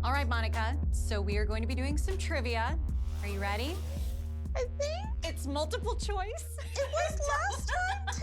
All right, Monica, so we are going to be doing some trivia. Are you ready? I think It's multiple choice. it was last time, too.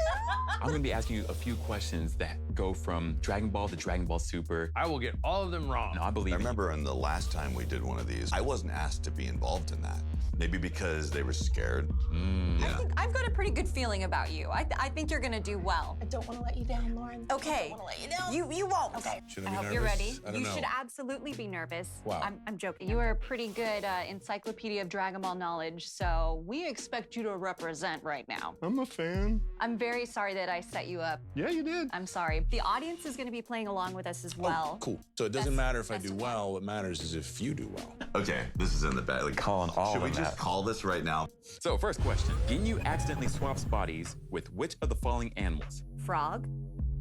I'm gonna be asking you a few questions that go from Dragon Ball to Dragon Ball Super. I will get all of them wrong. No, I believe I in you. remember in the last time we did one of these, I wasn't asked to be involved in that. Maybe because they were scared. I think I've got a pretty good feeling about you. I think you're gonna do well. I don't want to let you down, Lauren. Okay. I don't want to let you down. You won't. Okay. Should I I be hope nervous? you're ready. I don't You know. should absolutely be nervous. Wow. I'm joking. You are a pretty good encyclopedia of Dragon Ball knowledge, so we expect you to represent right now. I'm a fan. I'm very sorry that I set you up. Yeah, you did. I'm sorry. The audience is going to be playing along with us as well. Oh, cool. So it doesn't That's- matter if I that's do okay. well. What matters is if you do well. Okay, this is in the bag. Like, Calling all should we of just that. call this right now? So, first question. Ginyu accidentally swaps bodies with which of the following animals? Frog,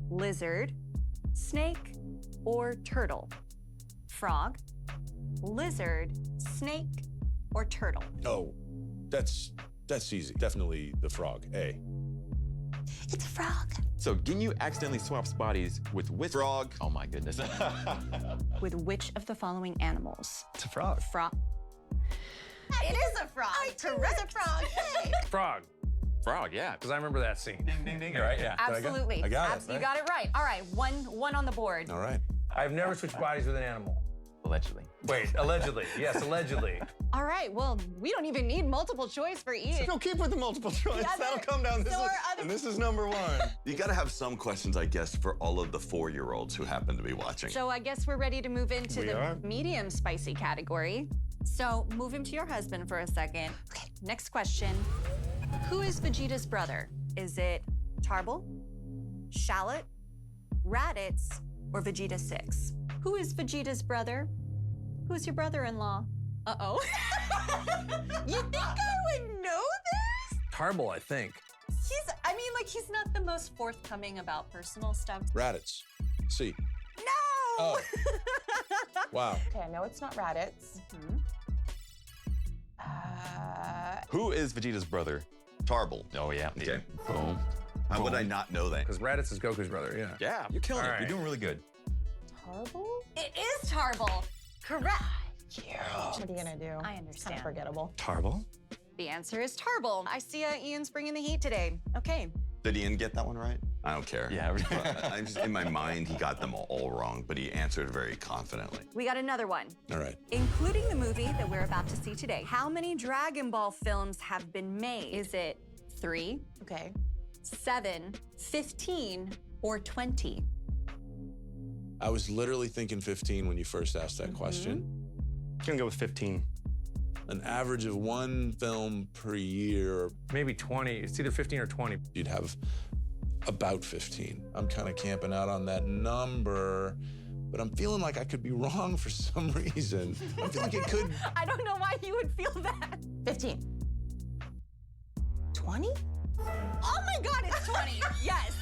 lizard, snake, or turtle? Frog, lizard, snake, or turtle? Oh, that's easy. Definitely the frog. A. It's a frog. So, Ginyu accidentally swaps bodies with which frog? Oh my goodness. With which of the following animals? It's a frog. Frog. It is a frog. Correct. It's a frog. Hey. Frog. Frog, yeah. Because I remember that scene. Ding, ding, ding. Right? Yeah. Absolutely. I got it, You right? got it right. All right, one on the board. All right. I've never switched bodies with an animal. Allegedly. Wait, allegedly. Yes, allegedly. All right, well, we don't even need multiple choice for each. No, keep with the multiple choice. Yeah, That'll but- come down. so are other- And this is number one. You gotta have some questions, I guess, for all of the 4-year-olds who happen to be watching. So I guess we're ready to move into We the are. medium spicy category. So move him to your husband for a second. Okay, next question. Who is Vegeta's brother? Is it Tarble, Shallot, Raditz, or Vegeta 6? Who is Vegeta's brother? Who's your brother-in-law? Uh-oh. You think I would know this? Tarble, I think. He's not the most forthcoming about personal stuff. Raditz. C. No! Oh. Wow. Okay, I know it's not Raditz. Who is Vegeta's brother? Tarble. Oh, yeah. Okay. Boom. How would I not know that? Because Raditz is Goku's brother, yeah. Yeah, you're killing All it. right. You're doing really good. Tarble? It is Tarble. Correct. What are you gonna do? I It's kind understand. of forgettable. Tarble? The answer is Tarble. I see Ian's bringing the heat today. Okay. Did Ian get that one right? I don't care. Yeah. I'm just, in my mind, he got them all wrong, but he answered very confidently. We got another one. All right. Including the movie that we're about to see today. How many Dragon Ball films have been made? Is it 3, Okay. 7, 15, or 20? I was literally thinking 15 when you first asked that question. I'm gonna go with 15. An average of one film per year, Maybe 20. It's either 15 or 20. you'd have about 15. I'm kind of camping out on that number, but I'm feeling like I could be wrong for some reason. I feel like it could. I don't know why you would feel that. 15. 20? Oh my God, it's 20. Yes,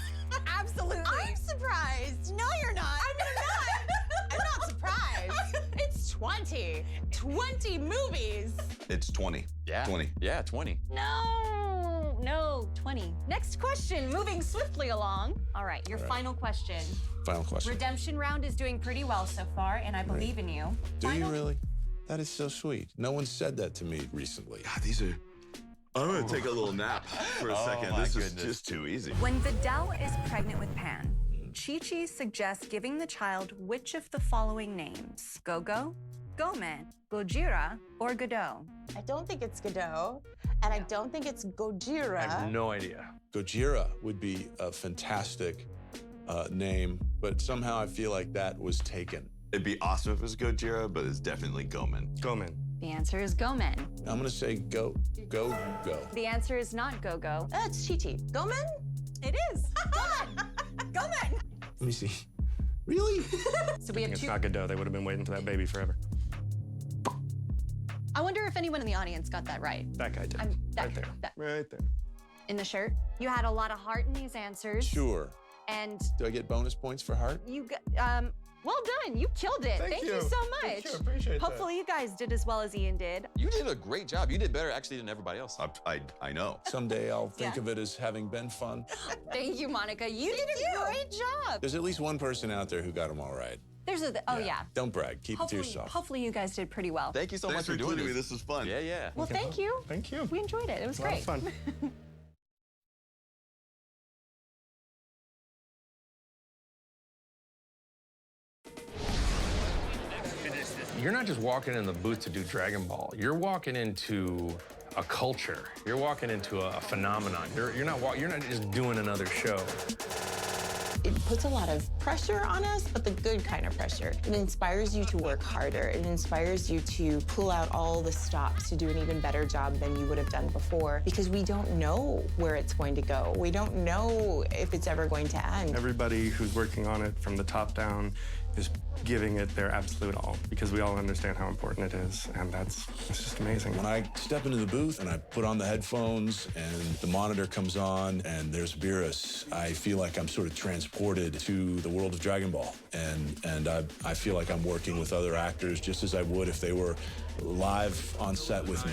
absolutely. I'm surprised. No, you're not. I'm not surprised. It's 20. 20 movies. It's 20. Yeah. 20. Yeah, 20. No, 20. Next question, moving swiftly along. All right, your final question. Final question. Redemption round is doing pretty well so far, and I believe in you. Do you really? That is so sweet. No one said that to me recently. God, these are... I'm gonna take a little nap for a second. my This is goodness. just too easy. When Videl is pregnant with Pan, Chi-Chi suggests giving the child which of the following names? Gogo, Gomen, Gojira, or Godot? I don't think it's Godot, and I don't think it's Gojira. I have no idea. Gojira would be a fantastic name, but somehow I feel like that was taken. It'd be awesome if it was Gojira, but it's definitely Gomen. Gomen. The answer is Gomen. I'm gonna say go. The answer is not Gogo. It's Chi-Chi. Gomen? It is. Gomen. Gomen. Let me see. Really? So we have It's two. not Godot. They would have been waiting for that baby forever. I wonder if anyone in the audience got that right. That guy did. That- right there. that- Right there. In the shirt. You had a lot of heart in these answers. Sure. And Do I get bonus points for heart? you got, well done. You killed it. Thank you so much. Thank you. Appreciate Hopefully you guys did as well as Ian did. You did a great job. You did better, actually, than everybody else. I know. Someday I'll think Yeah. of it as having been fun. Thank you, Monica. You did a great job. There's at least one person out there who got them all right. There's a, oh yeah. Don't brag. Keep it to yourself. Hopefully you guys did pretty well. Thank you so Thanks much for for doing including me. this. This was fun. Yeah, yeah. Well, thank you. Thank you. We enjoyed it. It was A lot great. of fun. You're not just walking in the booth to do Dragon Ball. You're walking into a culture. You're walking into a phenomenon. You're not just doing another show. It puts a lot of pressure on us, but the good kind of pressure. It inspires you to work harder. It inspires you to pull out all the stops to do an even better job than you would have done before, because we don't know where it's going to go. We don't know if it's ever going to end. Everybody who's working on it from the top down is giving it their absolute all, because we all understand how important it is, and it's just amazing. When I step into the booth and I put on the headphones and the monitor comes on and there's Beerus, I feel like I'm sort of transported to the world of Dragon Ball. And I feel like I'm working with other actors just as I would if they were live on set with me.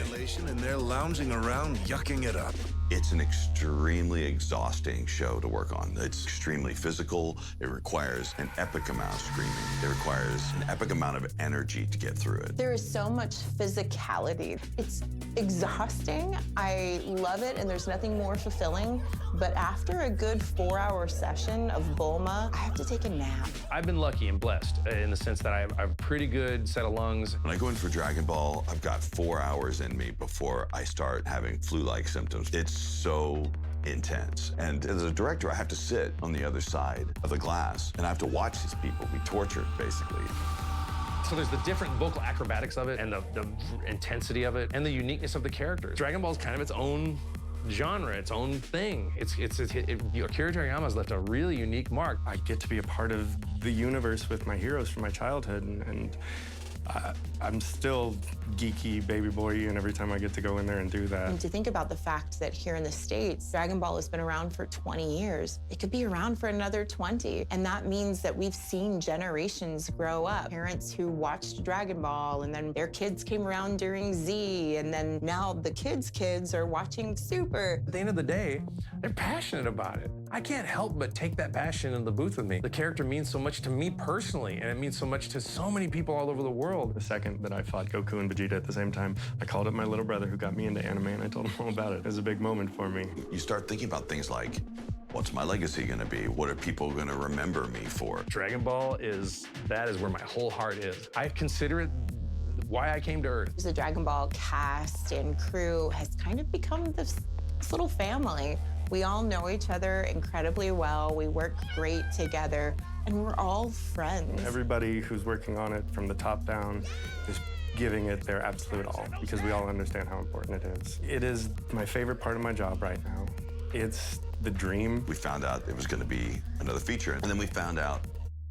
And they're lounging around, yucking it up. It's an extremely exhausting show to work on. It's extremely physical. It requires an epic amount of screaming. It requires an epic amount of energy to get through it. There is so much physicality. It's exhausting. I love it, and there's nothing more fulfilling. But after a good 4-hour session of Bulma, I have to take a nap. I've been lucky and blessed in the sense that I have a pretty good set of lungs. When I go in for Dragon Ball, I've got 4 hours in me before I start having flu-like symptoms. It's so intense. And as a director, I have to sit on the other side of the glass, and I have to watch these people be tortured, basically. So there's the different vocal acrobatics of it and the intensity of it and the uniqueness of the characters. Dragon Ball is kind of its own genre, its own thing. Akira Toriyama's left a really unique mark. I get to be a part of the universe with my heroes from my childhood, and I'm still geeky baby boy, and every time I get to go in there and do that. And to think about the fact that here in the States, Dragon Ball has been around for 20 years. It could be around for another 20. And that means that we've seen generations grow up. Parents who watched Dragon Ball, and then their kids came around during Z, and then now the kids' are watching Super. At the end of the day, they're passionate about it. I can't help but take that passion in the booth with me. The character means so much to me personally, and it means so much to so many people all over the world. The second that I fought Goku and Vegeta at the same time, I called up my little brother who got me into anime, and I told him all about it. It was a big moment for me. You start thinking about things like, what's my legacy gonna be? What are people gonna remember me for? Dragon Ball that is where my whole heart is. I consider it why I came to Earth. The Dragon Ball cast and crew has kind of become this little family. We all know each other incredibly well. We work great together, and we're all friends. Everybody who's working on it from the top down is giving it their absolute all, because we all understand how important it is. It is my favorite part of my job right now. It's the dream. We found out it was gonna be another feature, and then we found out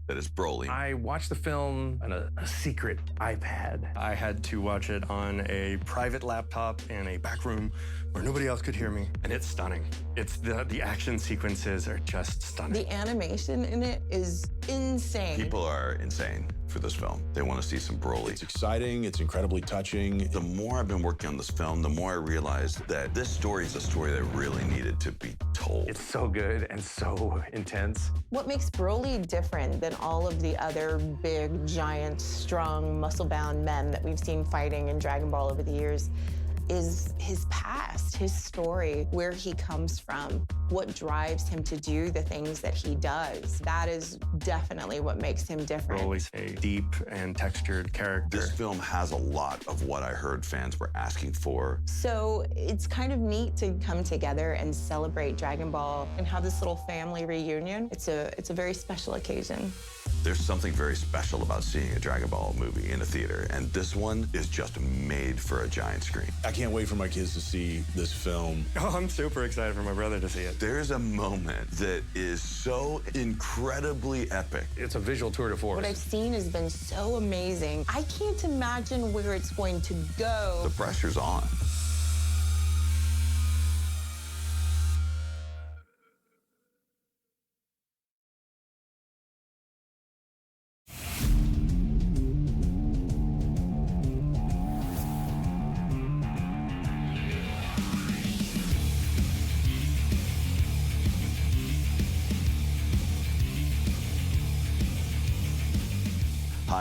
that it's Broly. I watched the film on a secret iPad. I had to watch it on a private laptop in a back room where nobody else could hear me, and it's stunning. It's the action sequences are just stunning. The animation in it is insane. People are insane for this film. They want to see some Broly. It's exciting. It's incredibly touching. The more I've been working on this film, the more I realized that this story is a story that really needed to be told. It's so good and so intense. What makes Broly different than all of the other big, giant, strong, muscle-bound men that we've seen fighting in Dragon Ball over the years is his past, his story, where he comes from, what drives him to do the things that he does. That is definitely what makes him different. Broly's a deep and textured character. This film has a lot of what I heard fans were asking for. So it's kind of neat to come together and celebrate Dragon Ball and have this little family reunion. It's a very special occasion. There's something very special about seeing a Dragon Ball movie in a theater, and this one is just made for a giant screen. I can't wait for my kids to see this film. Oh, I'm super excited for my brother to see it. There's a moment that is so incredibly epic. It's a visual tour de force. What I've seen has been so amazing. I can't imagine where it's going to go. The pressure's on.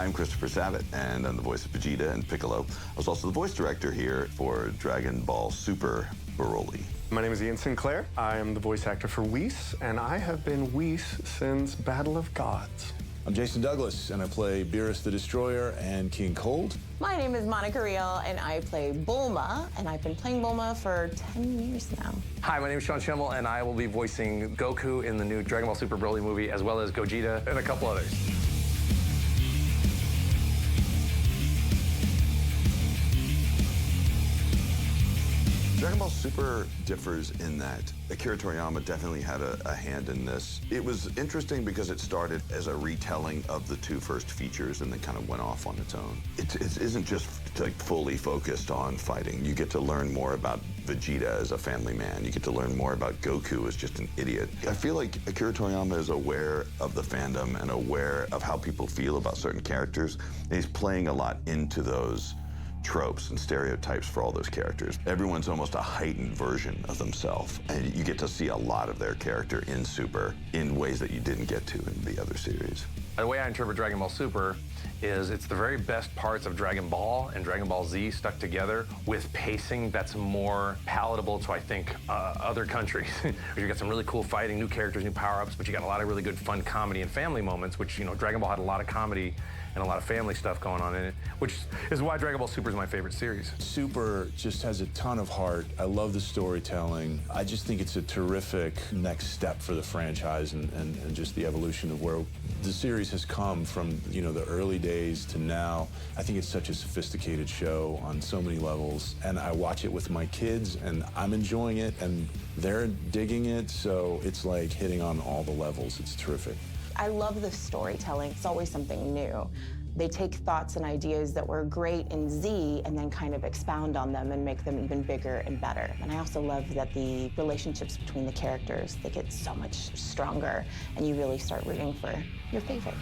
I'm Christopher Sabat, and I'm the voice of Vegeta and Piccolo. I was also the voice director here for Dragon Ball Super Broly. My name is Ian Sinclair. I am the voice actor for Whis, and I have been Whis since Battle of Gods. I'm Jason Douglas, and I play Beerus the Destroyer and King Cold. My name is Monica Rial, and I play Bulma, and I've been playing Bulma for 10 years now. Hi, my name is Schemmel, and I will be voicing Goku in the new Dragon Ball Super Broly movie, as well as Gogeta and a couple others. Dragon Ball Super differs in that Akira Toriyama definitely had a hand in this. It was interesting because it started as a retelling of the two first features and then kind of went off on its own. It isn't just like fully focused on fighting. You get to learn more about Vegeta as a family man. You get to learn more about Goku as just an idiot. I feel like Akira Toriyama is aware of the fandom and aware of how people feel about certain characters, and he's playing a lot into those tropes and stereotypes for all those characters. Everyone's almost a heightened version of themselves, and you get to see a lot of their character in Super in ways that you didn't get to in the other series. The way I interpret Dragon Ball Super is it's the very best parts of Dragon Ball and Dragon Ball Z stuck together with pacing that's more palatable to, I think, other countries. You got some really cool fighting, new characters, new power-ups, but you got a lot of really good fun comedy and family moments, which, you know, Dragon Ball had a lot of comedy and a lot of family stuff going on in it, which is why Dragon Ball Super is my favorite series. Super just has a ton of heart. I love the storytelling. I just think it's a terrific next step for the franchise and just the evolution of where the series has come from, you know, the early days to now. I think it's such a sophisticated show on so many levels, and I watch it with my kids, and I'm enjoying it, and they're digging it, so it's like hitting on all the levels. It's terrific. I love the storytelling. It's always something new. They take thoughts and ideas that were great in Z and then kind of expound on them and make them even bigger and better. And I also love that the relationships between the characters, they get so much stronger, and you really start rooting for your favorites.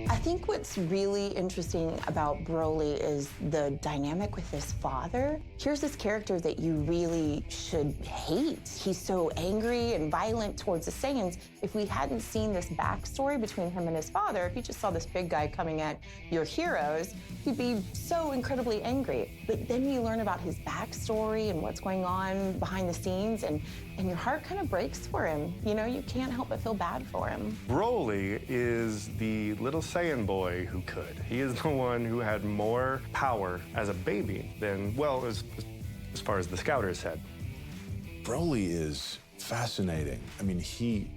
I think what's really interesting about Broly is the dynamic with his father. Here's this character that you really should hate. He's so angry and violent towards the Saiyans. If we hadn't seen this backstory between him and his father, if you just saw this big guy coming at your heroes, he'd be so incredibly angry. But then you learn about his backstory and what's going on behind the scenes, and your heart kind of breaks for him. You know, you can't help but feel bad for him. Broly is the little Saiyan boy who could. He is the one who had more power as a baby than, well, as far as the Scouters said. Broly is fascinating. I mean, he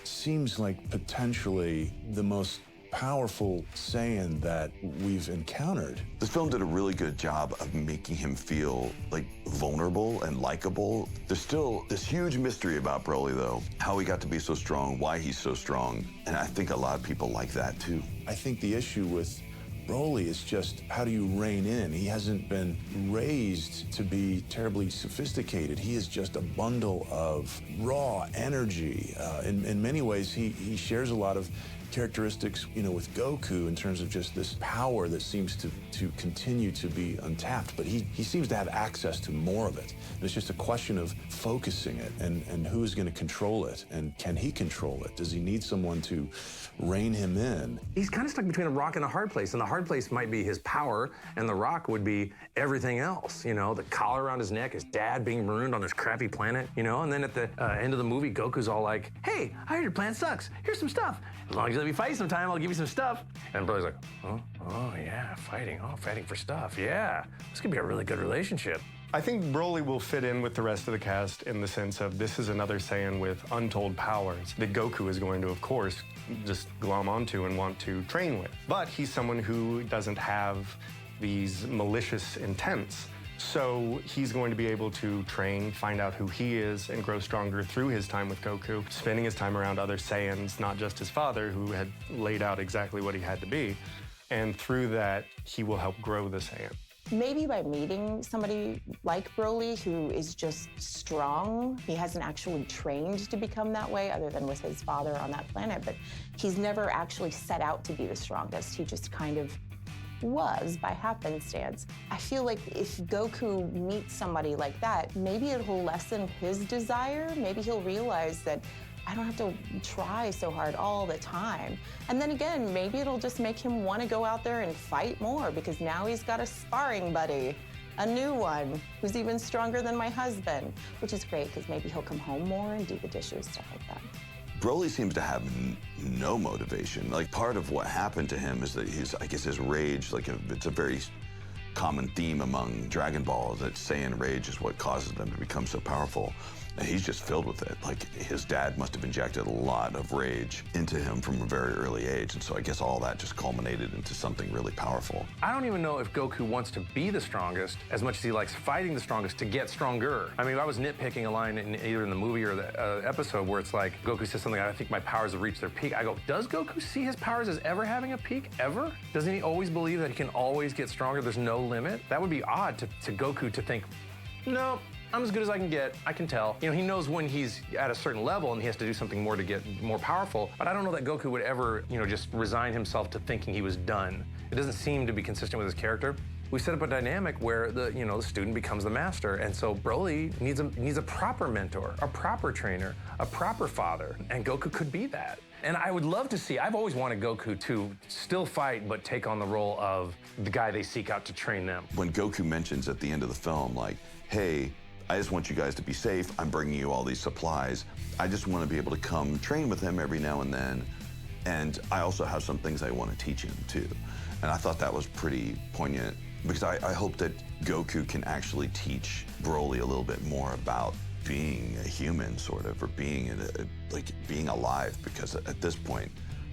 seems like potentially the most powerful Saiyan that we've encountered. This film did a really good job of making him feel like vulnerable and likable. There's still this huge mystery about Broly, though, how he got to be so strong, why he's so strong, and I think a lot of people like that too. I think the issue with Broly is just, how do you rein in? He hasn't been raised to be terribly sophisticated. He is just a bundle of raw energy. In many ways, he shares a lot of characteristics, you know, with Goku in terms of just this power that seems to continue to be untapped, but he seems to have access to more of it. And it's just a question of focusing it and who is going to control it, and can he control it? Does he need someone to rein him in? He's kind of stuck between a rock and a hard place, and the hard place might be his power, and the rock would be everything else, you know, the collar around his neck, his dad being marooned on this crappy planet, you know, and then at the end of the movie, Goku's all like, hey, I heard your plan sucks. Here's some stuff. As long as you let me fight sometime, I'll give you some stuff. And Broly's like, oh yeah, fighting for stuff, yeah. This could be a really good relationship. I think Broly will fit in with the rest of the cast in the sense of this is another Saiyan with untold powers that Goku is going to, of course, just glom onto and want to train with. But he's someone who doesn't have these malicious intents. So he's going to be able to train, find out who he is, and grow stronger through his time with Goku, spending his time around other Saiyans, not just his father, who had laid out exactly what he had to be. And through that, he will help grow the Saiyan. Maybe by meeting somebody like Broly, who is just strong. He hasn't actually trained to become that way, other than with his father on that planet, but he's never actually set out to be the strongest. He just kind of was by happenstance. I feel like if Goku meets somebody like that, maybe it'll lessen his desire. Maybe he'll realize that, I don't have to try so hard all the time. And then again, maybe it'll just make him want to go out there and fight more because now he's got a sparring buddy, a new one, who's even stronger than my husband, which is great because maybe he'll come home more and do the dishes, stuff like that. Broly seems to have no motivation. Like, part of what happened to him is that I guess his rage, it's a very common theme among Dragon Ball, that Saiyan rage is what causes them to become so powerful. And he's just filled with it. Like, his dad must have injected a lot of rage into him from a very early age, and so I guess all that just culminated into something really powerful. I don't even know if Goku wants to be the strongest as much as he likes fighting the strongest to get stronger. I mean, I was nitpicking a line either in the movie or the episode where it's like, Goku says something, I think my powers have reached their peak. I go, does Goku see his powers as ever having a peak, ever? Doesn't he always believe that he can always get stronger, there's no limit? That would be odd to Goku to think, no, I'm as good as I can get, I can tell. You know, he knows when he's at a certain level and he has to do something more to get more powerful, but I don't know that Goku would ever, just resign himself to thinking he was done. It doesn't seem to be consistent with his character. We set up a dynamic where the student becomes the master, and so Broly needs a proper mentor, a proper trainer, a proper father, and Goku could be that. And I would love to see, I've always wanted Goku to still fight, but take on the role of the guy they seek out to train them. When Goku mentions at the end of the film, like, hey, I just want you guys to be safe. I'm bringing you all these supplies. I just want to be able to come train with him every now and then. And I also have some things I want to teach him, too. And I thought that was pretty poignant because I hope that Goku can actually teach Broly a little bit more about being a human, sort of, or being being alive, because at this point,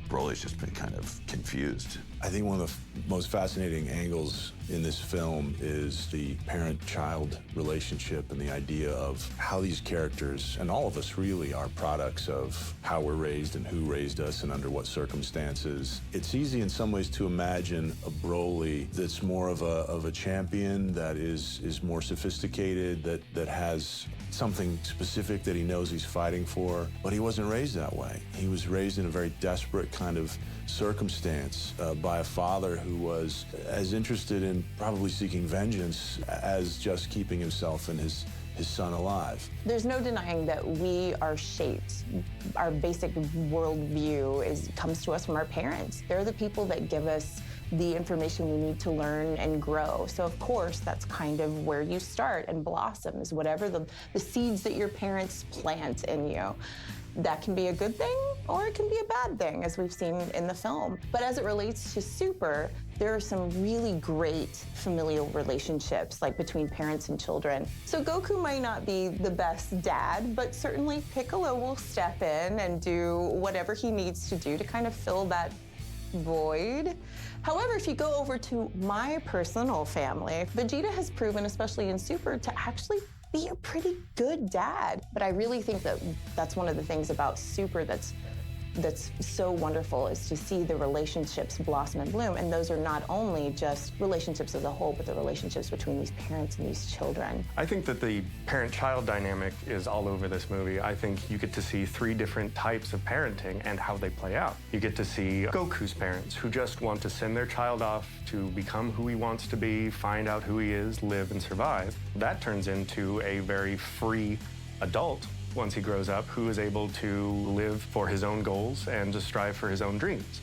Broly's just been kind of confused. I think one of the most fascinating angles in this film is the parent-child relationship and the idea of how these characters, and all of us really, are products of how we're raised and who raised us and under what circumstances. It's easy in some ways to imagine a Broly that's more of a champion, that is more sophisticated, that has something specific that he knows he's fighting for, but he wasn't raised that way. He was raised in a very desperate kind of circumstance by a father who was as interested in probably seeking vengeance as just keeping himself and his son alive. There's no denying that we are shaped. Our basic worldview comes to us from our parents. They're the people that give us the information we need to learn and grow. So of course, that's kind of where you start and blossom, is whatever the seeds that your parents plant in you. That can be a good thing or it can be a bad thing, as we've seen in the film. But as it relates to Super, there are some really great familial relationships, like between parents and children. So Goku might not be the best dad, but certainly Piccolo will step in and do whatever he needs to do to kind of fill that void. However, if you go over to my personal family, Vegeta has proven, especially in Super, to actually be a pretty good dad. But I really think that that's one of the things about Super that's so wonderful, is to see the relationships blossom and bloom. And those are not only just relationships as a whole, but the relationships between these parents and these children. I think that the parent-child dynamic is all over this movie. I think you get to see 3 different types of parenting and how they play out. You get to see Goku's parents, who just want to send their child off to become who he wants to be, find out who he is, live and survive. That turns into a very free adult once he grows up, who is able to live for his own goals and to strive for his own dreams.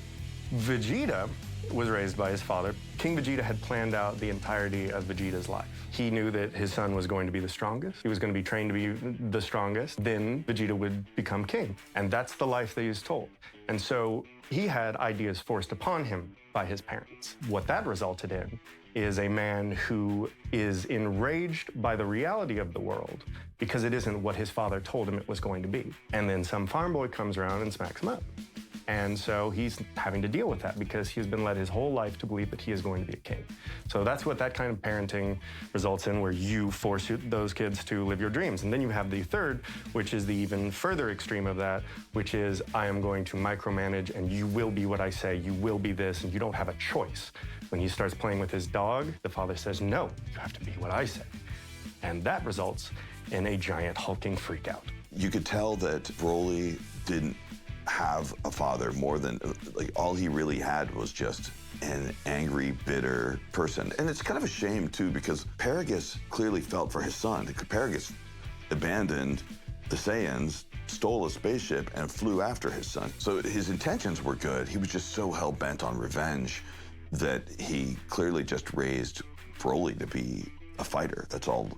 Vegeta was raised by his father. King Vegeta had planned out the entirety of Vegeta's life. He knew that his son was going to be the strongest. He was going to be trained to be the strongest. Then Vegeta would become king. And that's the life that he was told. And so he had ideas forced upon him by his parents. What that resulted in is a man who is enraged by the reality of the world because it isn't what his father told him it was going to be. And then some farm boy comes around and smacks him up. And so he's having to deal with that because he's been led his whole life to believe that he is going to be a king. So that's what that kind of parenting results in, where you force those kids to live your dreams. And then you have the third, which is the even further extreme of that, which is, I am going to micromanage and you will be what I say, you will be this, and you don't have a choice. When he starts playing with his dog, the father says, no, you have to be what I say. And that results in a giant hulking freakout. You could tell that Broly didn't have a father more than, all he really had was just an angry, bitter person. And it's kind of a shame, too, because Paragus clearly felt for his son. Paragus abandoned the Saiyans stole a spaceship and flew after his son. So his intentions were good. He was just so hell-bent on revenge that he clearly just raised Broly to be a fighter. That's all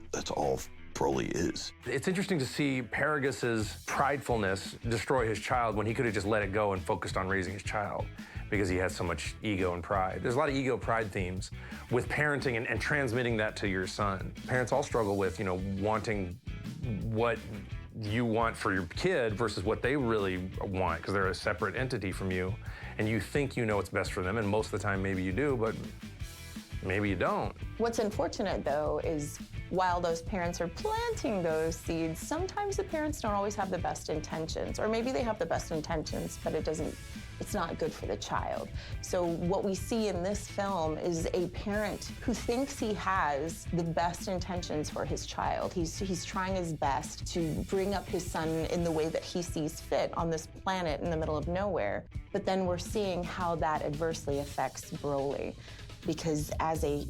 Broly is. It's interesting to see Paragas's pridefulness destroy his child when he could have just let it go and focused on raising his child, because he has so much ego and pride. There's a lot of ego pride themes with parenting and transmitting that to your son. Parents all struggle with, you know, wanting what you want for your kid versus what they really want, because they're a separate entity from you, and you think you know what's best for them, and most of the time maybe you do, but maybe you don't. What's unfortunate, though, is while those parents are planting those seeds, sometimes the parents don't always have the best intentions, or maybe they have the best intentions, but it's not good for the child. So what we see in this film is a parent who thinks he has the best intentions for his child. He's trying his best to bring up his son in the way that he sees fit on this planet in the middle of nowhere. But then we're seeing how that adversely affects Broly, because as a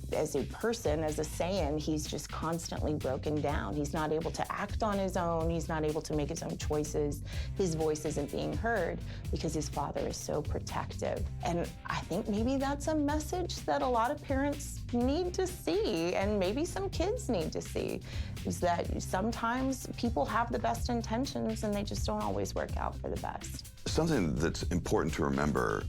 person, as a Saiyan, he's just constantly broken down. He's not able to act on his own. He's not able to make his own choices. His voice isn't being heard because his father is so protective. And I think maybe that's a message that a lot of parents need to see, and maybe some kids need to see, is that sometimes people have the best intentions and they just don't always work out for the best. Something that's important to remember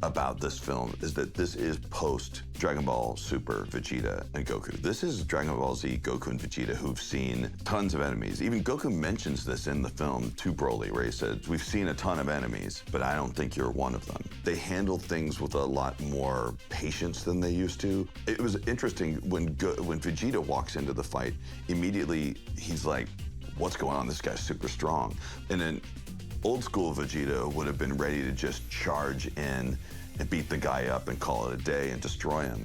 about this film is that this is post Dragon Ball Super Vegeta and Goku. This is Dragon Ball Z Goku and Vegeta, who've seen tons of enemies. Even Goku mentions this in the film to Broly, where he said, "We've seen a ton of enemies, but I don't think you're one of them." They handle things with a lot more patience than they used to. It was interesting when Vegeta walks into the fight, immediately he's like, "What's going on? This guy's super strong." And then old school Vegeta would have been ready to just charge in and beat the guy up and call it a day and destroy him.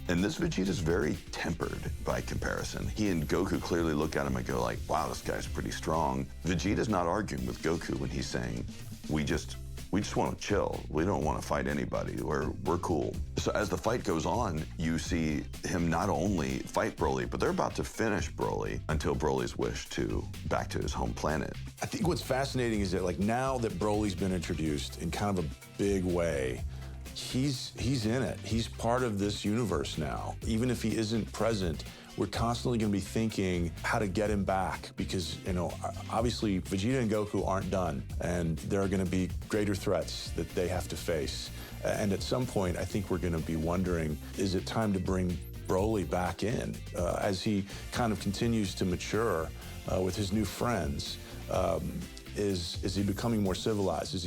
And this Vegeta's very tempered by comparison. He and Goku clearly look at him and go like, wow, this guy's pretty strong. Vegeta's not arguing with Goku when he's saying, we just want to chill. We don't want to fight anybody. We're cool. So as the fight goes on, you see him not only fight Broly, but they're about to finish Broly until Broly's wish to back to his home planet. I think what's fascinating is that, like, now that Broly's been introduced in kind of a big way, he's in it. He's part of this universe now. Even if he isn't present, we're constantly going to be thinking how to get him back, because, you know, obviously Vegeta and Goku aren't done, and there are going to be greater threats that they have to face. And at some point, I think we're going to be wondering, is it time to bring Broly back in as he kind of continues to mature with his new friends? Is he becoming more civilized? Is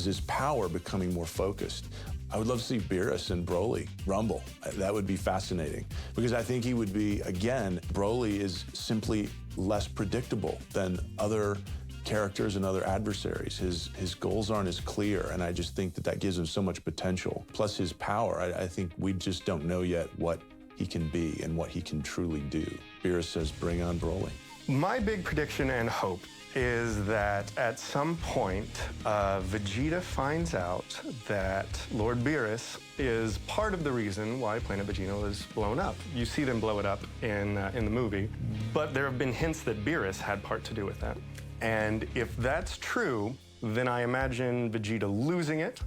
his power becoming more focused? I would love to see Beerus and Broly rumble. That would be fascinating, because I think he would be, again, Broly is simply less predictable than other characters and other adversaries. His goals aren't as clear, and I just think that gives him so much potential. Plus his power, I think we just don't know yet what he can be and what he can truly do. Beerus says, bring on Broly. My big prediction and hope is that at some point, Vegeta finds out that Lord Beerus is part of the reason why Planet Vegeta was blown up. You see them blow it up in the movie, but there have been hints that Beerus had part to do with that. And if that's true, then I imagine Vegeta losing it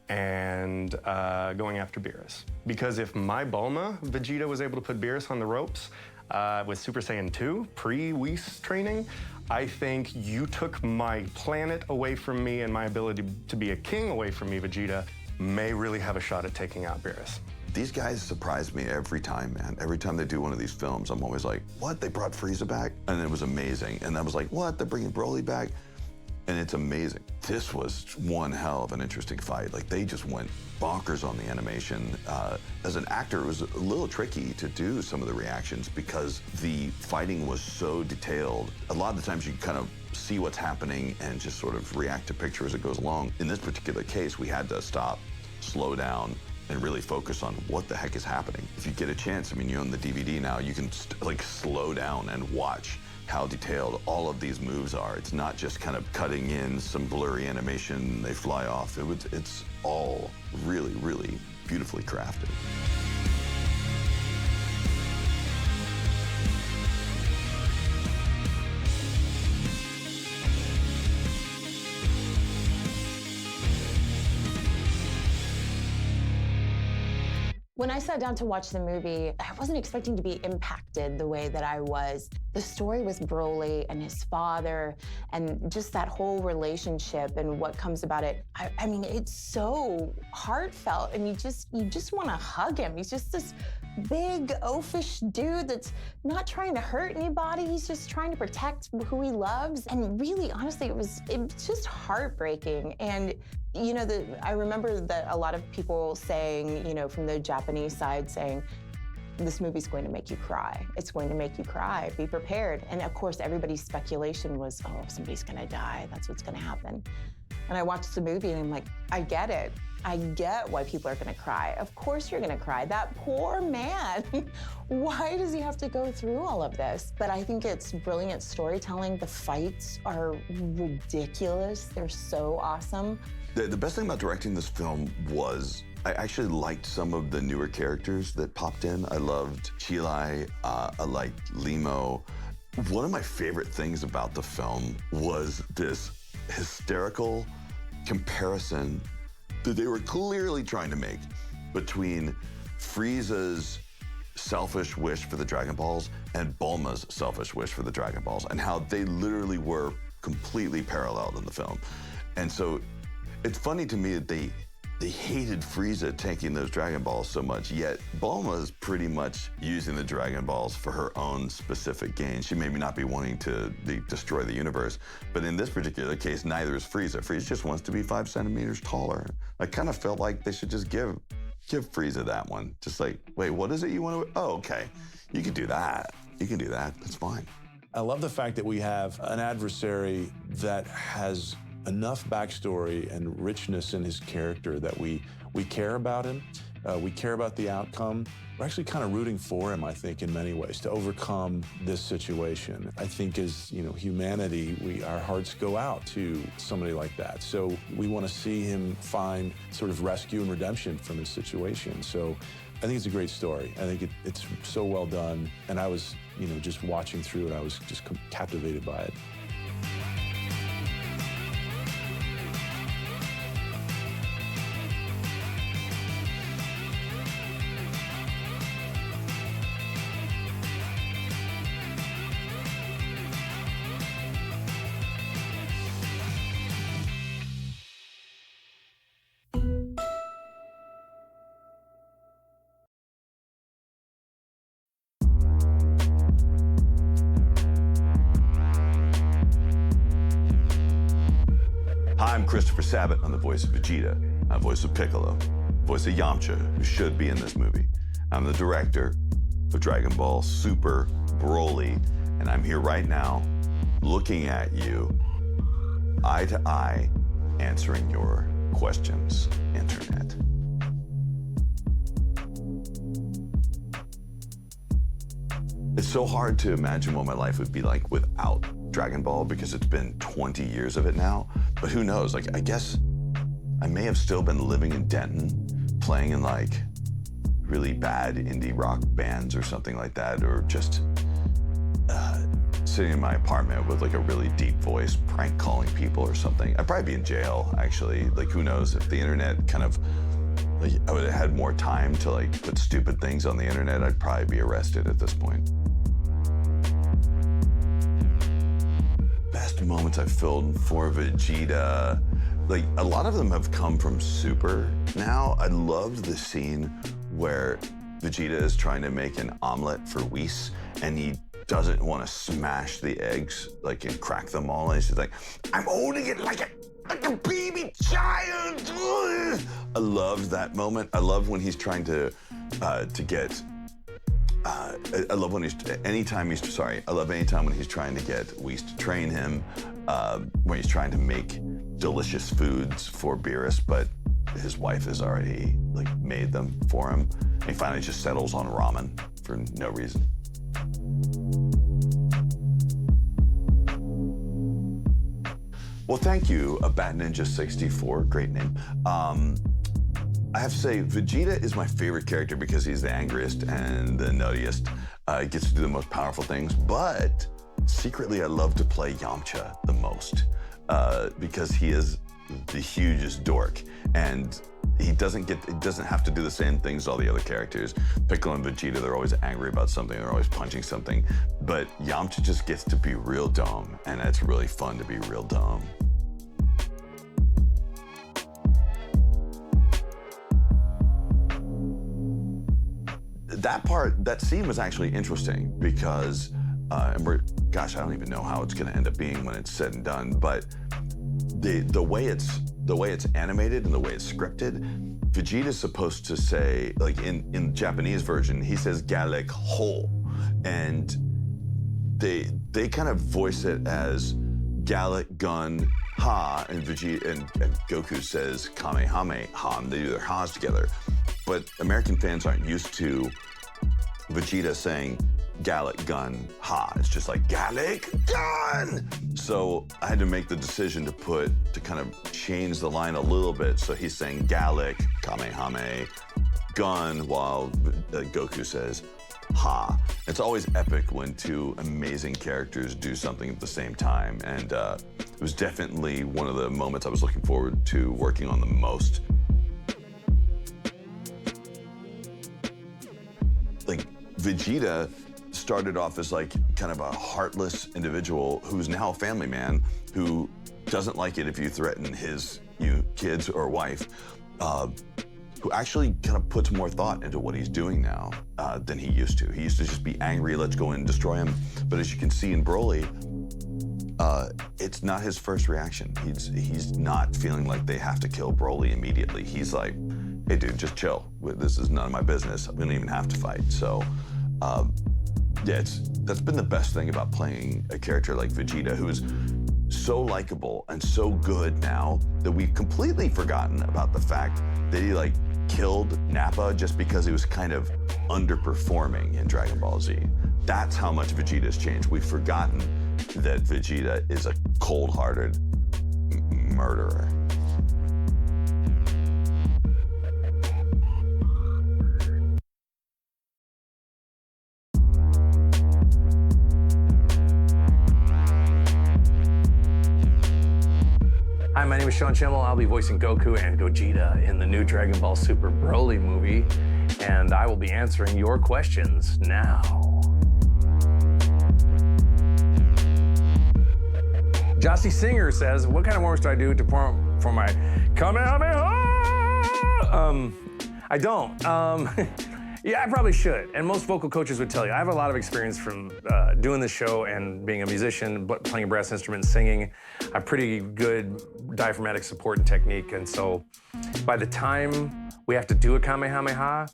and going after Beerus. Because if my Bulma Vegeta was able to put Beerus on the ropes with Super Saiyan 2, pre-Whis training, I think you took my planet away from me, and my ability to be a king away from me, Vegeta, may really have a shot at taking out Beerus. These guys surprise me every time, man. Every time they do one of these films, I'm always like, what? They brought Frieza back? And it was amazing. And I was like, what? They're bringing Broly back? And it's amazing. This was one hell of an interesting fight. Like, they just went bonkers on the animation. As an actor, it was a little tricky to do some of the reactions because the fighting was so detailed. A lot of the times you kind of see what's happening and just sort of react to picture as it goes along. In this particular case, we had to stop, slow down, and really focus on what the heck is happening. If you get a chance, I mean, you own the DVD now, you can like slow down and watch how detailed all of these moves are. It's not just kind of cutting in some blurry animation, they fly off. It's all really, really beautifully crafted. When I sat down to watch the movie, I wasn't expecting to be impacted the way that I was. The story was Broly and his father and just that whole relationship and what comes about it. I mean, it's so heartfelt and you just want to hug him. He's just this big, oafish dude that's not trying to hurt anybody. He's just trying to protect who he loves. And really, honestly, it was just heartbreaking. And you know, I remember that a lot of people saying, you know, from the Japanese side saying, this movie's going to make you cry. It's going to make you cry. Be prepared. And of course, everybody's speculation was, oh, somebody's gonna die. That's what's gonna happen. And I watched the movie and I'm like, I get it. I get why people are gonna cry. Of course you're gonna cry. That poor man. Why does he have to go through all of this? But I think it's brilliant storytelling. The fights are ridiculous. They're so awesome. The best thing about directing this film was I actually liked some of the newer characters that popped in. I loved Chilai, I liked Limo. One of my favorite things about the film was this hysterical comparison that they were clearly trying to make between Frieza's selfish wish for the Dragon Balls and Bulma's selfish wish for the Dragon Balls, and how they literally were completely paralleled in the film. And so it's funny to me that they hated Frieza taking those Dragon Balls so much, yet Bulma's pretty much using the Dragon Balls for her own specific gain. She may not be wanting to destroy the universe, but in this particular case, neither is Frieza. Frieza just wants to be 5 centimeters taller. I kind of felt like they should just give Frieza that one. Just like, wait, what is it you want to, oh, okay. You can do that. You can do that, that's fine. I love the fact that we have an adversary that has enough backstory and richness in his character that we care about him. We care about the outcome. We're actually kind of rooting for him, I think, in many ways, to overcome this situation. I think as, you know, humanity, our hearts go out to somebody like that. So we want to see him find sort of rescue and redemption from his situation. So I think it's a great story. I think it's so well done. And I was, you know, just watching through it, I was just captivated by it. Hi, I'm Christopher Sabat. I'm the voice of Vegeta. I'm the voice of Piccolo, voice of Yamcha, who should be in this movie. I'm the director of Dragon Ball Super Broly, and I'm here right now looking at you, eye to eye, answering your questions, Internet. It's so hard to imagine what my life would be like without Dragon Ball, because it's been 20 years of it now. But who knows? Like, I guess I may have still been living in Denton, playing in like really bad indie rock bands or something like that, or just sitting in my apartment with like a really deep voice, prank calling people or something. I'd probably be in jail, actually. Like, who knows? If the internet kind of, like, I would have had more time to like put stupid things on the internet, I'd probably be arrested at this point. Best moments I've filled for Vegeta, like a lot of them have come from Super now. I loved the scene where Vegeta is trying to make an omelet for Whis, and he doesn't want to smash the eggs like and crack them all. And he's like, I'm holding it like a baby child. I loved that moment. I love when he's trying to get. I love when I love anytime when he's trying to get Whis to train him, when he's trying to make delicious foods for Beerus, but his wife has already like made them for him. And he finally just settles on ramen for no reason. Well, thank you, Bat Ninja 64, great name. I have to say, Vegeta is my favorite character because he's the angriest and the nuttiest. He gets to do the most powerful things, but secretly I love to play Yamcha the most because he is the hugest dork, and he doesn't have to do the same things as all the other characters. Piccolo and Vegeta, they're always angry about something, they're always punching something, but Yamcha just gets to be real dumb, and it's really fun to be real dumb. That scene was actually interesting because, gosh, I don't even know how it's going to end up being when it's said and done, but the way it's animated and the way it's scripted, Vegeta's supposed to say, like in the Japanese version, he says Gallic Ho, and they kind of voice it as Gallic Gun Ha, and Vegeta and Goku says Kamehameha, and they do their Ha's together. But American fans aren't used to Vegeta saying Gallic Gun Ha. It's just like Gallic Gun. So I had to make the decision to kind of change the line a little bit. So he's saying Gallic Kamehameha Gun while Goku says Ha. It's always epic when two amazing characters do something at the same time, and it was definitely one of the moments I was looking forward to working on the most. Like, Vegeta started off as like kind of a heartless individual who's now a family man who doesn't like it if you threaten his kids or wife, who actually kind of puts more thought into what he's doing now than he used to. He used to just be angry, let's go in and destroy him. But as you can see in Broly, it's not his first reaction. He's not feeling like they have to kill Broly immediately. He's like, hey dude, just chill. This is none of my business. We don't even have to fight. So yeah, that's been the best thing about playing a character like Vegeta, who's so likable and so good now that we've completely forgotten about the fact that he like killed Nappa just because he was kind of underperforming in Dragon Ball Z. That's how much Vegeta's changed. We've forgotten that Vegeta is a cold-hearted murderer. Hi, my name is Schemmel. I'll be voicing Goku and Vegeta in the new Dragon Ball Super Broly movie, and I will be answering your questions now. Jossie Singer says, what kind of warm-ups do I do to perform for my Kamehameha? I don't. Yeah, I probably should, and most vocal coaches would tell you. I have a lot of experience from doing this show and being a musician, but playing a brass instrument and singing. I have pretty good diaphragmatic support and technique, and so by the time we have to do a Kamehameha,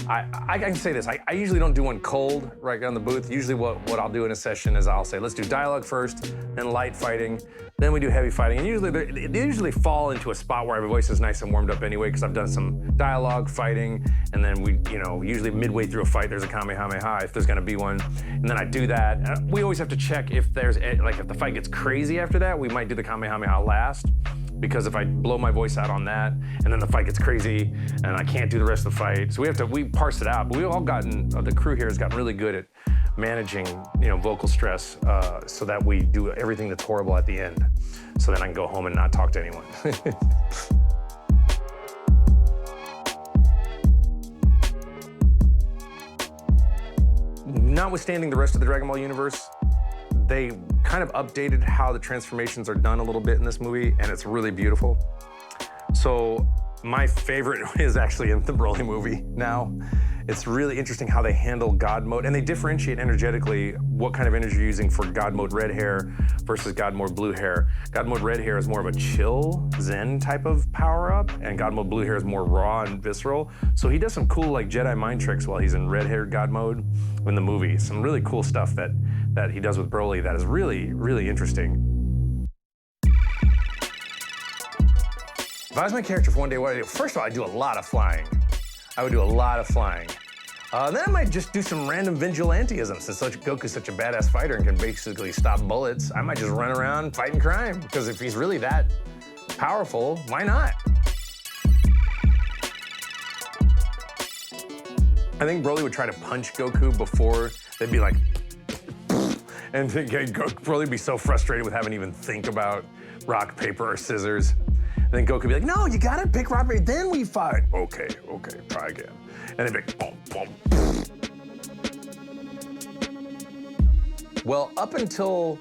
I can say this, I usually don't do one cold right on the booth. Usually what I'll do in a session is I'll say, let's do dialogue first, then light fighting, then we do heavy fighting. And usually they usually fall into a spot where my voice is nice and warmed up anyway, because I've done some dialogue fighting, and then we, usually midway through a fight, there's a Kamehameha if there's gonna be one. And then I do that. We always have to check if there's, if the fight gets crazy after that, we might do the Kamehameha last. Because if I blow my voice out on that, and then the fight gets crazy, and I can't do the rest of the fight, so we parse it out. But we've all gotten, the crew here has gotten really good at managing, vocal stress, so that we do everything that's horrible at the end. So then I can go home and not talk to anyone. Notwithstanding the rest of the Dragon Ball universe, they kind of updated how the transformations are done a little bit in this movie, and it's really beautiful. So my favorite is actually in the Broly movie now. It's really interesting how they handle God mode, and they differentiate energetically what kind of energy you're using for God mode red hair versus God mode blue hair. God mode red hair is more of a chill, zen type of power-up, and God mode blue hair is more raw and visceral. So he does some cool like Jedi mind tricks while he's in red-haired God mode in the movie. Some really cool stuff that he does with Broly that is really, really interesting. If I was my character for one day, what would I do? First of all, I'd do a lot of flying. I would do a lot of flying. Then I might just do some random vigilantism. Since Goku's such a badass fighter and can basically stop bullets, I might just run around fighting crime. Because if he's really that powerful, why not? I think Broly would try to punch Goku before they'd be like, and Broly would be so frustrated with having to even think about rock, paper, or scissors. And then Goku would be like, no, you gotta pick Robert, then we fight. Okay, try again. And they'd be like, boom, boom. Well, up until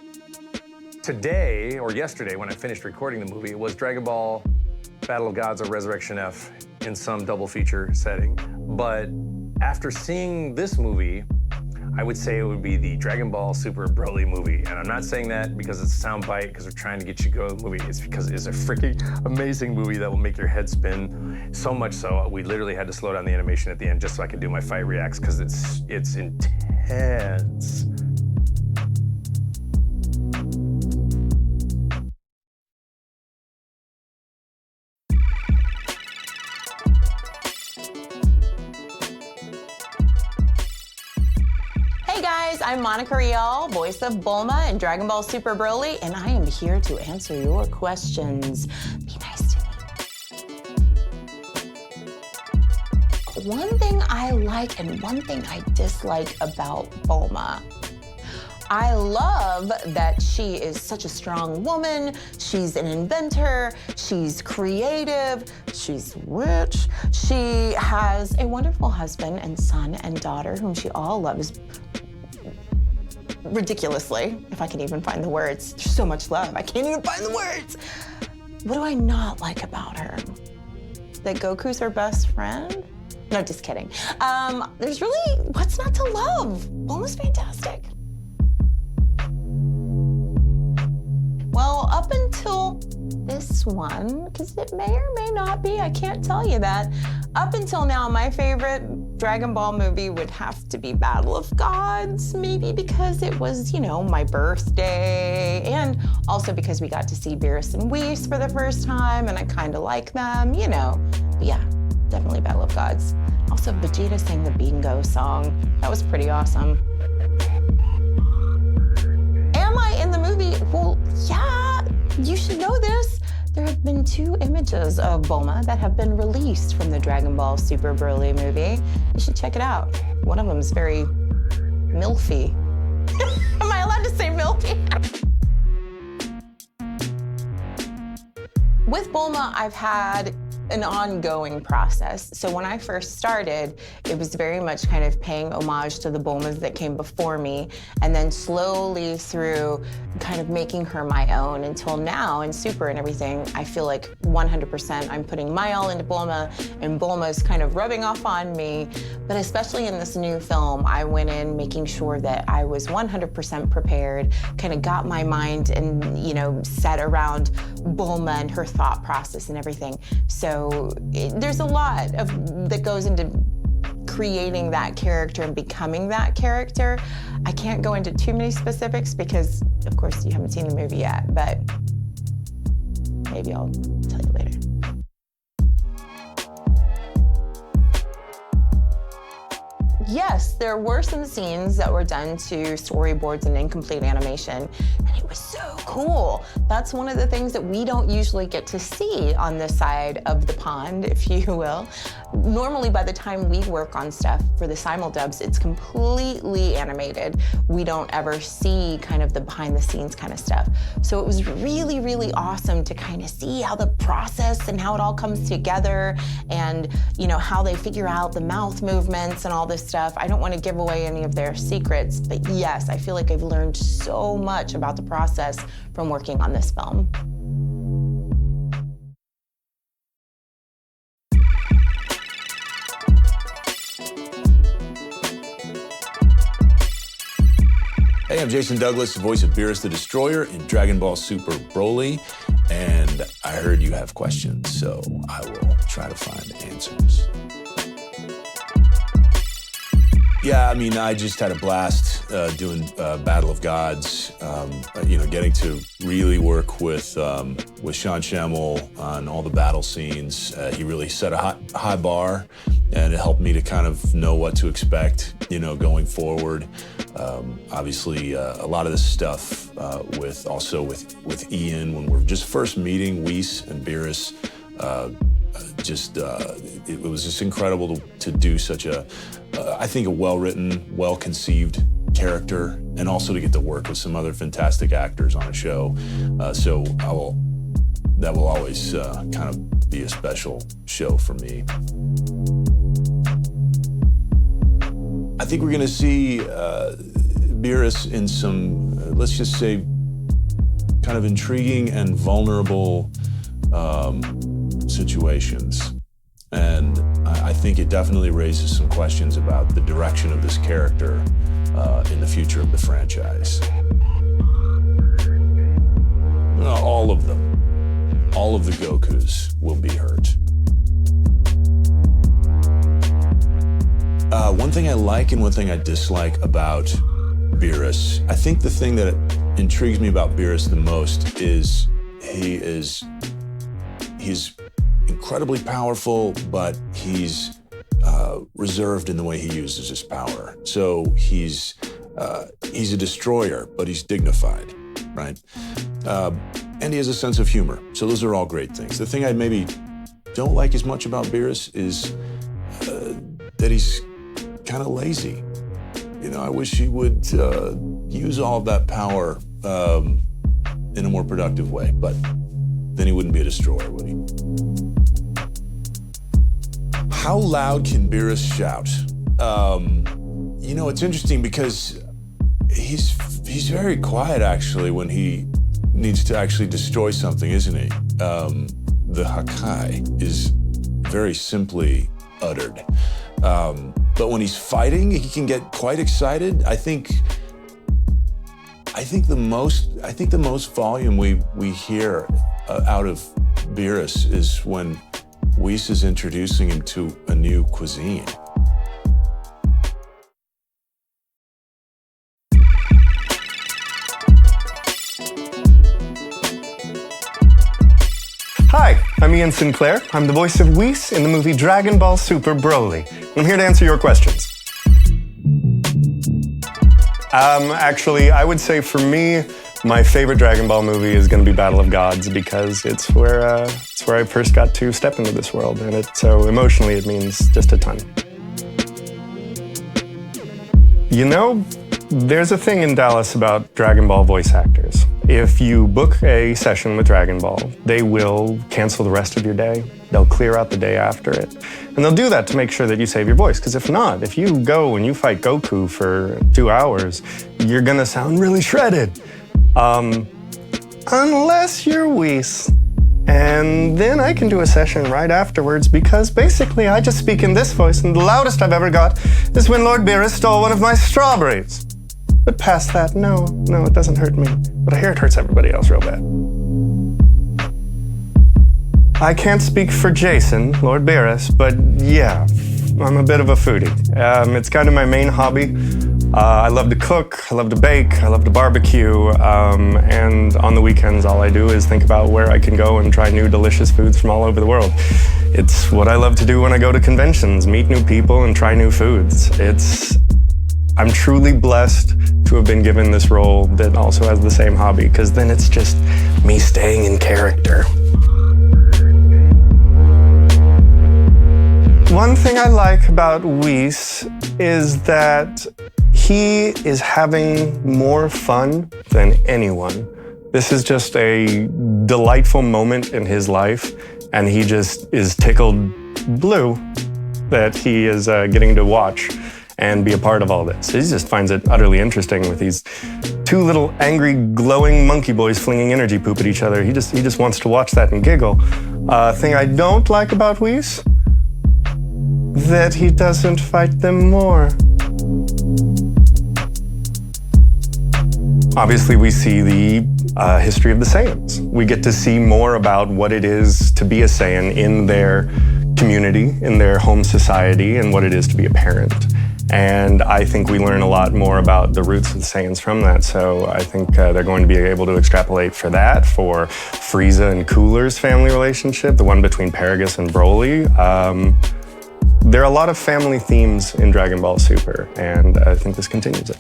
today, or yesterday, when I finished recording the movie, it was Dragon Ball Battle of Gods or Resurrection F in some double feature setting. But after seeing this movie, I would say it would be the Dragon Ball Super Broly movie. And I'm not saying that because it's a soundbite, because we're trying to get you to go to the movie. It's because it's a freaking amazing movie that will make your head spin. So much so, we literally had to slow down the animation at the end just so I could do my fight reacts, because it's intense. Hey guys, I'm Monica Rial, voice of Bulma in Dragon Ball Super Broly, and I am here to answer your questions. Be nice to me. One thing I like and one thing I dislike about Bulma. I love that she is such a strong woman. She's an inventor. She's creative. She's rich. She has a wonderful husband and son and daughter whom she all loves ridiculously, if I can even find the words. There's so much love, I can't even find the words. What do I not like about her? That Goku's her best friend? No, just kidding. There's really, what's not to love? Bulma's fantastic. Well, up until this one, because it may or may not be, I can't tell you that. Up until now, my favorite Dragon Ball movie would have to be Battle of Gods, maybe because it was, you know, my birthday, and also because we got to see Beerus and Whis for the first time, and I kind of like them, you know. But yeah, definitely Battle of Gods. Also, Vegeta sang the Bingo song. That was pretty awesome. Am I in the movie? Well, yeah, you should know this. There have been 2 images of Bulma that have been released from the Dragon Ball Super Broly movie. You should check it out. One of them is very milfy. Am I allowed to say milfy? With Bulma, I've had an ongoing process. So when I first started, it was very much kind of paying homage to the Bulmas that came before me, and then slowly through kind of making her my own until now in Super and everything, I feel like 100% I'm putting my all into Bulma, and Bulma's kind of rubbing off on me. But especially in this new film, I went in making sure that I was 100% prepared, kind of got my mind and, you know, set around Bulma and her thought process and everything. So there's a lot that goes into creating that character and becoming that character. I can't go into too many specifics because, of course, you haven't seen the movie yet, but maybe I'll tell you later. Yes, there were some scenes that were done to storyboards and incomplete animation, and it was so cool. That's one of the things that we don't usually get to see on this side of the pond, if you will. Normally, by the time we work on stuff for the simuldubs, it's completely animated. We don't ever see kind of the behind-the-scenes kind of stuff. So it was really, really awesome to kind of see how the process and how it all comes together, and you know how they figure out the mouth movements and all this stuff. I don't want to give away any of their secrets, but yes, I feel like I've learned so much about the process from working on this film. Hey, I'm Jason Douglas, the voice of Beerus the Destroyer in Dragon Ball Super Broly, and I heard you have questions, so I will try to find answers. Yeah, I mean, I just had a blast doing Battle of Gods. You know, getting to really work with Schemmel on all the battle scenes. He really set a high bar, and it helped me to kind of know what to expect, you know, going forward. Obviously, a lot of this stuff with Ian when we're just first meeting Whis and Beerus. It was just incredible to do such a, I think, a well-written, well-conceived character, and also to get to work with some other fantastic actors on a show. So I will that will always kind of be a special show for me. I think we're gonna see Beerus in some, let's just say, kind of intriguing and vulnerable situations. And I think it definitely raises some questions about the direction of this character in the future of the franchise. All of them, all of the Gokus will be hurt. One thing I like and one thing I dislike about Beerus, I think the thing that intrigues me about Beerus the most is he's incredibly powerful, but he's reserved in the way he uses his power. So he's a destroyer, but he's dignified, right? And he has a sense of humor. So those are all great things. The thing I maybe don't like as much about Beerus is that he's kind of lazy. You know, I wish he would use all of that power in a more productive way, but then he wouldn't be a destroyer, would he? How loud can Beerus shout? You know, it's interesting because he's very quiet, actually, when he needs to actually destroy something, isn't he? The Hakai is very simply uttered. But when he's fighting, he can get quite excited. I think the most volume we hear out of Beerus is when Whis is introducing him to a new cuisine. Hi, I'm Ian Sinclair. I'm the voice of Whis in the movie Dragon Ball Super Broly. I'm here to answer your questions. Actually, I would say for me, my favorite Dragon Ball movie is going to be Battle of Gods because it's where I first got to step into this world, and so emotionally it means just a ton. You know, there's a thing in Dallas about Dragon Ball voice actors. If you book a session with Dragon Ball, they will cancel the rest of your day. They'll clear out the day after it. And they'll do that to make sure that you save your voice. Because if not, if you go and you fight Goku for 2 hours, you're gonna sound really shredded. Unless you're Whis. And then I can do a session right afterwards because basically I just speak in this voice, and the loudest I've ever got is when Lord Beerus stole one of my strawberries. But past that, no, it doesn't hurt me. But I hear it hurts everybody else real bad. I can't speak for Jason, Lord Beerus, but yeah, I'm a bit of a foodie. It's kind of my main hobby. I love to cook, I love to bake, I love to barbecue, and on the weekends all I do is think about where I can go and try new delicious foods from all over the world. It's what I love to do when I go to conventions, meet new people and try new foods. I'm truly blessed to have been given this role that also has the same hobby, because then it's just me staying in character. One thing I like about Whis is that he is having more fun than anyone. This is just a delightful moment in his life, and he just is tickled blue that he is getting to watch and be a part of all this. He just finds it utterly interesting with these two little angry, glowing monkey boys flinging energy poop at each other. He just wants to watch that and giggle. Thing I don't like about Whis, that he doesn't fight them more. Obviously, we see the history of the Saiyans. We get to see more about what it is to be a Saiyan in their community, in their home society, and what it is to be a parent. And I think we learn a lot more about the roots of the Saiyans from that. So I think they're going to be able to extrapolate for that, for Frieza and Cooler's family relationship, the one between Paragus and Broly. There are a lot of family themes in Dragon Ball Super, and I think this continues it.